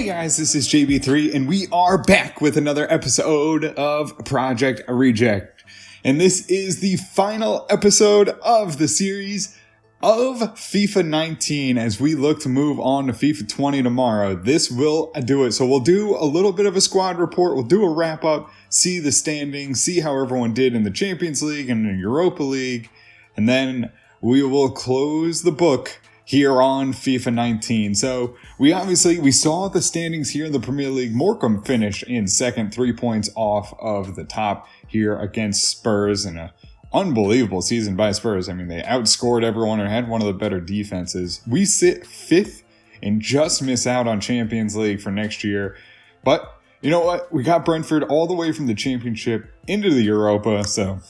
Hey guys, this is JB3 and we are back with another episode of Project Reject. And this is the final episode of the series of FIFA 19 as we look to move on to FIFA 20 tomorrow. This will do it. So we'll do a little bit of a squad report, we'll do a wrap up, see the standings, see how everyone did in the Champions League and the Europa League, and then we will close the book here on FIFA 19. So we saw the standings here in the Premier League. Morecambe finished in second, 3 points off of the top here against Spurs in an unbelievable season by Spurs. I mean, they outscored everyone and had one of the better defenses. We sit fifth and just miss out on Champions League for next year. But you know what? We got Brentford all the way from the Championship into the Europa, so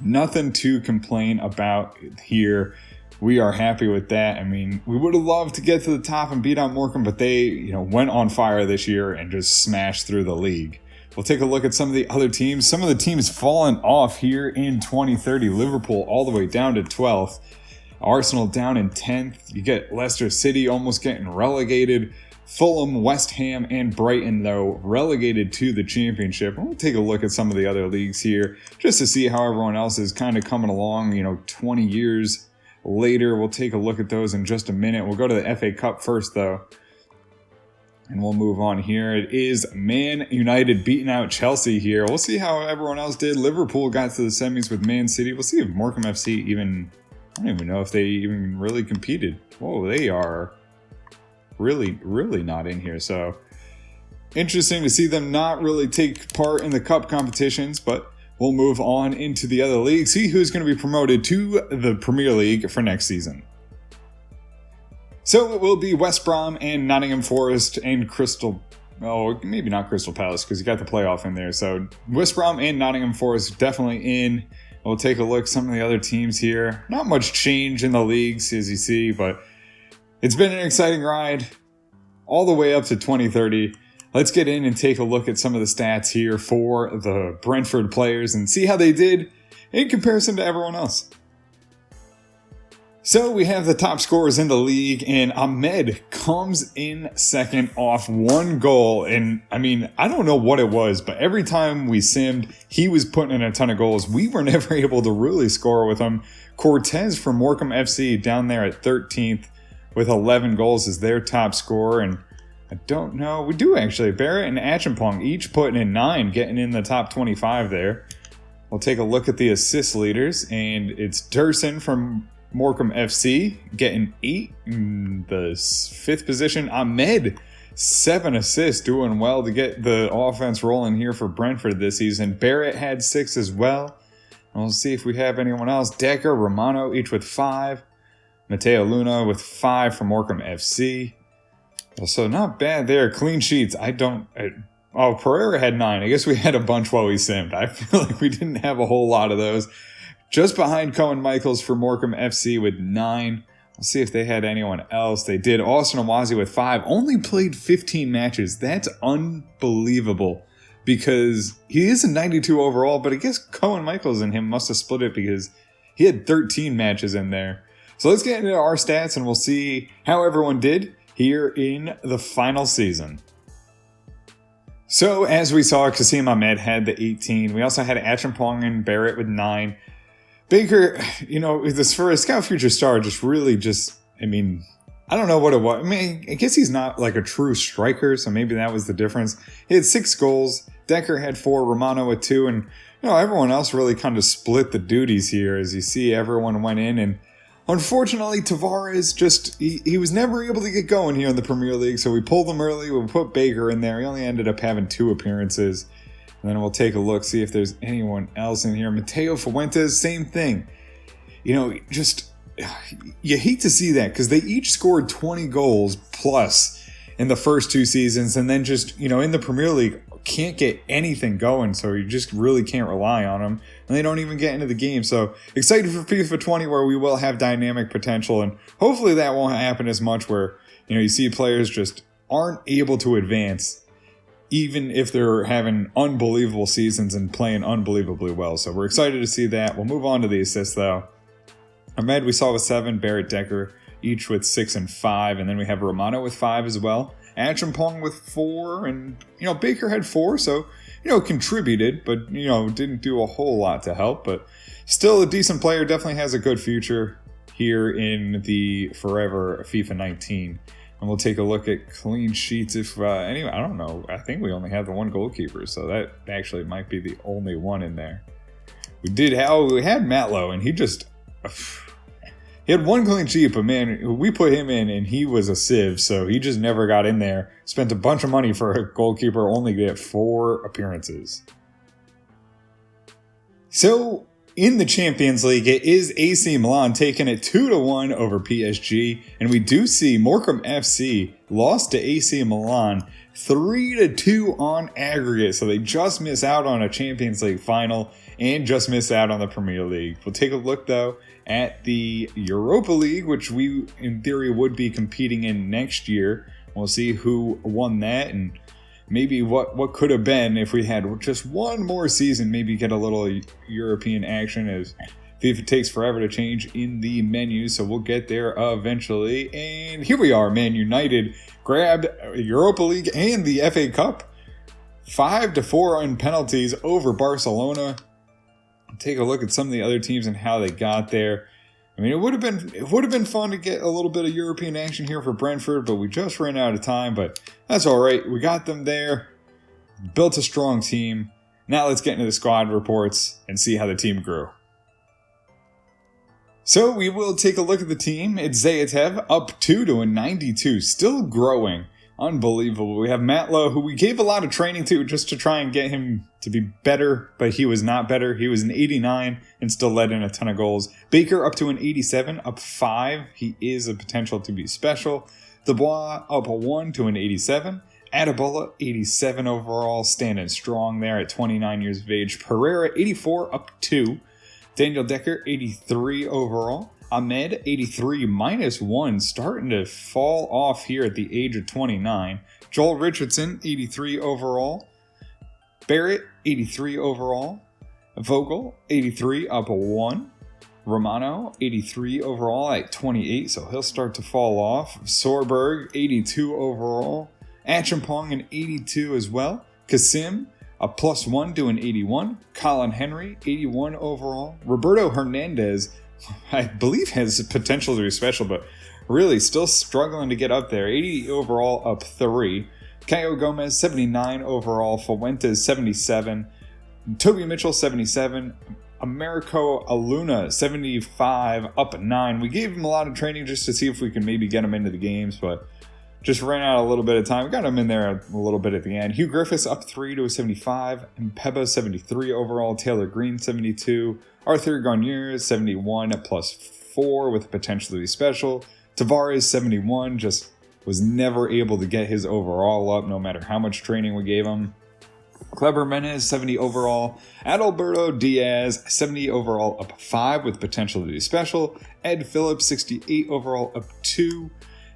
nothing to complain about here. We are happy with that. I mean, we would have loved to get to the top and beat out Morecambe, but they, went on fire this year and just smashed through the league. We'll take a look at some of the other teams. Some of the teams fallen off here in 2030. Liverpool all the way down to 12th. Arsenal down in 10th. You get Leicester City almost getting relegated. Fulham, West Ham, and Brighton, though, relegated to the Championship. And we'll take a look at some of the other leagues here just to see how everyone else is kind of coming along, 20 years later. We'll take a look at those in just a minute. We'll go to the FA Cup first, though, and we'll move on here. It is Man United beating out Chelsea here. We'll see how everyone else did. Liverpool got to the semis with Man City. We'll see if Morecambe FC I don't even know if they even really competed. Whoa, they are really not in here. So interesting to see them not really take part in the cup competitions, but we'll move on into the other league, see who's going to be promoted to the Premier League for next season. So it will be West Brom and Nottingham Forest and maybe not Crystal Palace because you got the playoff in there. So West Brom and Nottingham Forest definitely in. We'll take a look at some of the other teams here. Not much change in the leagues as you see, but it's been an exciting ride all the way up to 2030. Let's get in and take a look at some of the stats here for the Brentford players and see how they did in comparison to everyone else. So we have the top scorers in the league, and Ahmed comes in second off one goal. And I mean, I don't know what it was, but every time we simmed, he was putting in a ton of goals. We were never able to really score with him. Cortez from Morecambe FC down there at 13th with 11 goals is their top scorer. And I don't know. We do actually. Barrett and Acheampong each putting in 9, getting in the top 25 there. We'll take a look at the assist leaders, and it's Durson from Morecambe FC getting 8 in the 5th position. Ahmed, 7 assists, doing well to get the offense rolling here for Brentford this season. Barrett had 6 as well. And we'll see if we have anyone else. Decker, Romano, each with 5. Mateo Luna with 5 from Morecambe FC. So not bad there. Clean sheets. Pereira had 9. I guess we had a bunch while we simmed. I feel like we didn't have a whole lot of those. Just behind Cohen Michaels for Morecambe FC with 9. We'll see if they had anyone else. They did. Austin Awazi with 5. Only played 15 matches. That's unbelievable because he is a 92 overall, but I guess Cohen Michaels and him must have split it because he had 13 matches in there. So let's get into our stats and we'll see how everyone did here in the final season. So as we saw, Kasim Ahmed had the 18. We also had Acheampong and Barrett with 9. Baker, this for a Scout Future Star, I don't know what it was. I mean, I guess he's not like a true striker, so maybe that was the difference. He had 6 goals. Decker had 4, Romano with 2, and everyone else really kind of split the duties here. As you see, everyone went in, and unfortunately, Tavares he was never able to get going here in the Premier League, so we pulled him early. We put Baker in there. He only ended up having 2 appearances. And then we'll take a look, see if there's anyone else in here. Mateo Fuentes, same thing. You hate to see that because they each scored 20 goals plus in the first 2 seasons. And then in the Premier League, can't get anything going. So you just really can't rely on them. And they don't even get into the game. So excited for FIFA 20 where we will have dynamic potential. And hopefully that won't happen as much where, you see players just aren't able to advance even if they're having unbelievable seasons and playing unbelievably well. So we're excited to see that. We'll move on to the assists, though. Ahmed we saw with 7, Barrett, Decker, each with 6 and 5. And then we have Romano with 5 as well. Achampong with 4, and, Baker had 4, so, contributed, but, didn't do a whole lot to help, but still a decent player, definitely has a good future here in the forever FIFA 19. And we'll take a look at clean sheets if, anyway, I don't know, I think we only have the one goalkeeper, so that actually might be the only one in there. We had Matlow, and he had one clean sheet, but man, we put him in and he was a sieve, so he just never got in there. Spent a bunch of money for a goalkeeper, only to get 4 appearances. So, in the Champions League, it is AC Milan taking it 2-1 over PSG, and we do see Morecambe FC lost to AC Milan 3-2 on aggregate, so they just miss out on a Champions League final and just miss out on the Premier League. We'll take a look, though, at the Europa League, which we, in theory, would be competing in next year. We'll see who won that and maybe what could have been if we had just one more season, maybe get a little European action, as FIFA takes forever to change in the menu, so we'll get there eventually. And here we are, Man United grabbed Europa League and the FA Cup. 5-4 on penalties over Barcelona. Take a look at some of the other teams and how they got there. I mean, it would have been fun to get a little bit of European action here for Brentford, but we just ran out of time. But that's all right. We got them there. Built a strong team. Now let's get into the squad reports and see how the team grew. So we will take a look at the team. It's Zayatev up 2-92, still growing. Unbelievable. We have Matlow, who we gave a lot of training to just to try and get him to be better, but he was not better. He was an 89 and still led in a ton of goals. Baker up to an 87, up 5. He is a potential to be special. Dubois up 1 to an 87. Adebola, 87 overall, standing strong there at 29 years of age. Pereira, 84, up 2. Daniel Decker, 83 overall. Ahmed, 83, -1, starting to fall off here at the age of 29. Joel Richardson, 83 overall. Barrett, 83 overall. Vogel, 83, up 1. Romano, 83 overall at 28, so he'll start to fall off. Sorberg, 82 overall. Achampong, an 82 as well. Kasim, a +1 to an 81. Colin Henry, 81 overall. Roberto Hernandez, I believe has potential to be special, but really still struggling to get up there. 80 overall, up 3. Caio Gomez, 79 overall. Fuentes, 77. Toby Mitchell, 77. Americo Aluna, 75, up 9. We gave him a lot of training just to see if we can maybe get him into the games, but just ran out a little bit of time. We got him in there a little bit at the end. Hugh Griffiths up 3 to a 75. Mpeba, 73 overall. Taylor Green, 72. Arthur Garnier, 71, a +4 with potential to be special. Tavares, 71, just was never able to get his overall up no matter how much training we gave him. Kleber Menez, 70 overall. Adalberto Diaz, 70 overall, up 5 with potential to be special. Ed Phillips, 68 overall, up 2.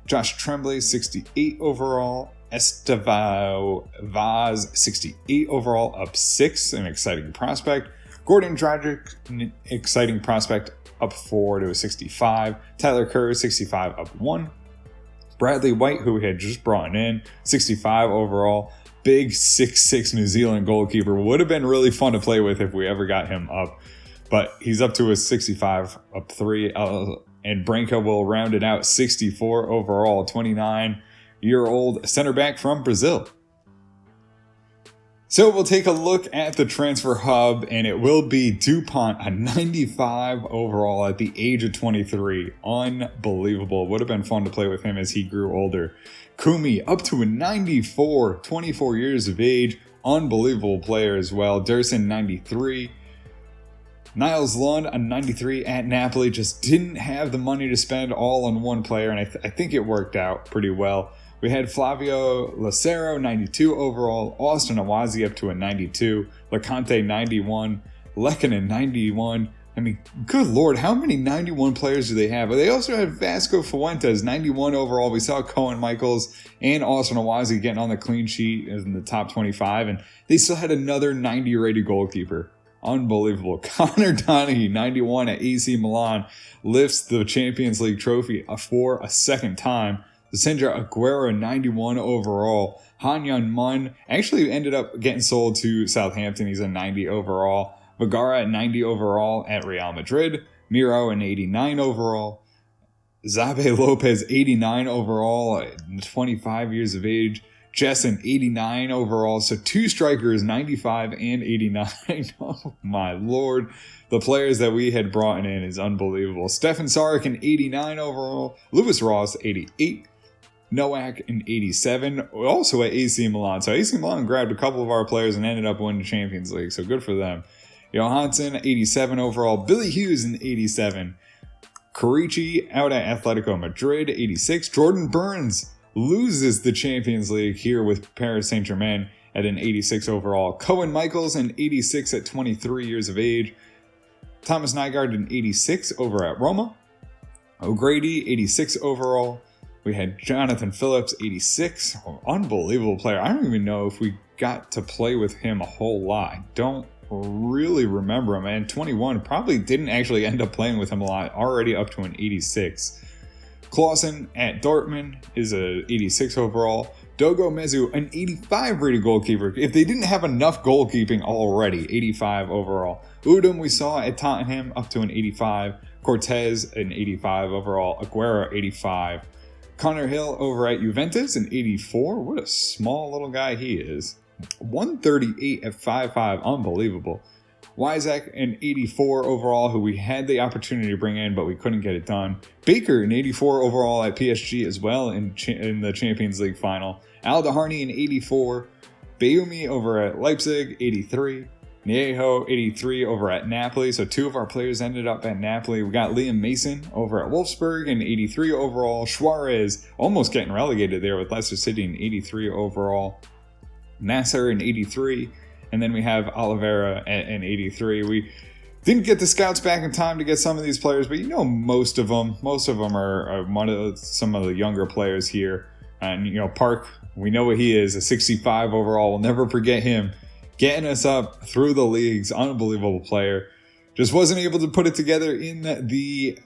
Josh Tremblay, 68 overall. Estevao Vaz, 68 overall, up 6, an exciting prospect. Gordon Dragic, an exciting prospect, up 4 to a 65. Tyler Kerr, 65, up 1. Bradley White, who we had just brought in, 65 overall. Big 6'6" New Zealand goalkeeper. Would have been really fun to play with if we ever got him up. But he's up to a 65, up 3. And Branca will round it out, 64 overall, 29-year-old center back from Brazil. So we'll take a look at the transfer hub, and it will be DuPont, a 95 overall at the age of 23. Unbelievable. Would have been fun to play with him as he grew older. Kumi up to a 94, 24 years of age. Unbelievable player as well. Durson, 93. Niles Lund, a 93 at Napoli, just didn't have the money to spend all on one player, and I think it worked out pretty well. We had Flavio Lacero, 92 overall. Austin Awazi up to a 92. LeConte, 91. Lekkonen, 91. I mean, good Lord, how many 91 players do they have? They also had Vasco Fuentes, 91 overall. We saw Cohen Michaels and Austin Awazi getting on the clean sheet in the top 25, and they still had another 90-rated goalkeeper. Unbelievable. Connor Donaghy, 91 at AC Milan, lifts the Champions League trophy for a second time. Sandra Aguero, 91 overall. Han Yun-mun actually ended up getting sold to Southampton. He's a 90 overall. Vergara at 90 overall at Real Madrid. Miro an 89 overall. Zabe Lopez, 89 overall, 25 years of age. Jessen, 89 overall. So 2 strikers, 95 and 89. Oh my lord. The players that we had brought in is unbelievable. Stefan Sarek, an 89 overall. Lewis Ross, 88. Nowak, an 87. Also at AC Milan. So AC Milan grabbed a couple of our players and ended up winning the Champions League. So good for them. Johansson, 87 overall. Billy Hughes, an 87. Karichi out at Atletico Madrid, 86. Jordan Burns loses the Champions League here with Paris Saint-Germain at an 86 overall. Cohen Michaels, an 86 at 23 years of age. Thomas Nygaard, an 86 over at Roma. O'Grady, 86 overall. We had Jonathan Phillips, 86. Oh, unbelievable player. I don't even know if we got to play with him a whole lot. I don't really remember him, and 21 probably didn't actually end up playing with him a lot, already up to an 86. Clausen at Dortmund is a 86 overall. Dogo Mezu, an 85 rated goalkeeper. If they didn't have enough goalkeeping already, 85 overall. Udom we saw at Tottenham up to an 85. Cortez an 85 overall. Aguero 85. Connor Hill over at Juventus an 84. What a small little guy he is. 138 at 5'5", unbelievable. Wyzak, an 84 overall, who we had the opportunity to bring in, but we couldn't get it done. Baker, an 84 overall at PSG as well in the Champions League final. Al Daharni, an 84. Bayumi over at Leipzig, 83. Nieho, 83 over at Napoli. So 2 of our players ended up at Napoli. We got Liam Mason over at Wolfsburg, an 83 overall. Suarez, almost getting relegated there with Leicester City, an 83 overall. Nasser in 83, and then we have Oliveira at an 83. We didn't get the scouts back in time to get some of these players, but you know most of them are some of the younger players here. And you know Park, we know what he is, a 65 overall. We'll never forget him getting us up through the leagues. Unbelievable player. Just wasn't able to put it together in the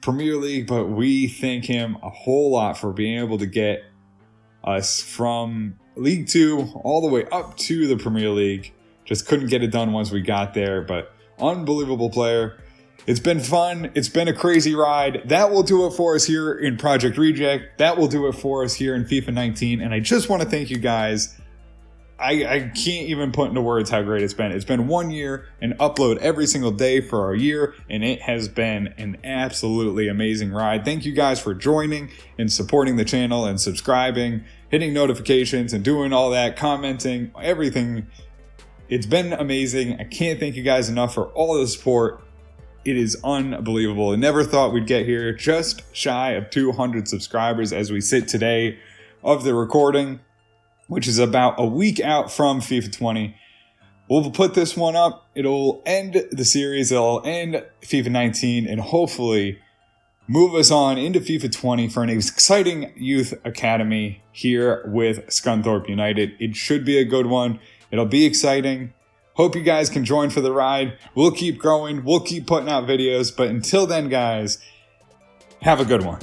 Premier League, but we thank him a whole lot for being able to get us from League 2 all the way up to the Premier League. Just couldn't get it done once we got there, but unbelievable player. It's been fun. It's been a crazy ride. That will do it for us here in Project Reject. That will do it for us here in FIFA 19. And I just want to thank you guys. I can't even put into words how great it's been. It's been 1 year and upload every single day for a year, and it has been an absolutely amazing ride. Thank you guys for joining and supporting the channel and subscribing, hitting notifications and doing all that, commenting, everything. It's been amazing. I can't thank you guys enough for all the support. It is unbelievable. I never thought we'd get here, just shy of 200 subscribers as we sit today of the recording, which is about a week out from FIFA 20. We'll put this one up. It'll end the series. It'll end FIFA 19 and hopefully move us on into FIFA 20 for an exciting youth academy here with Scunthorpe United. It should be a good one. It'll be exciting. Hope you guys can join for the ride. We'll keep growing. We'll keep putting out videos. But until then, guys, have a good one.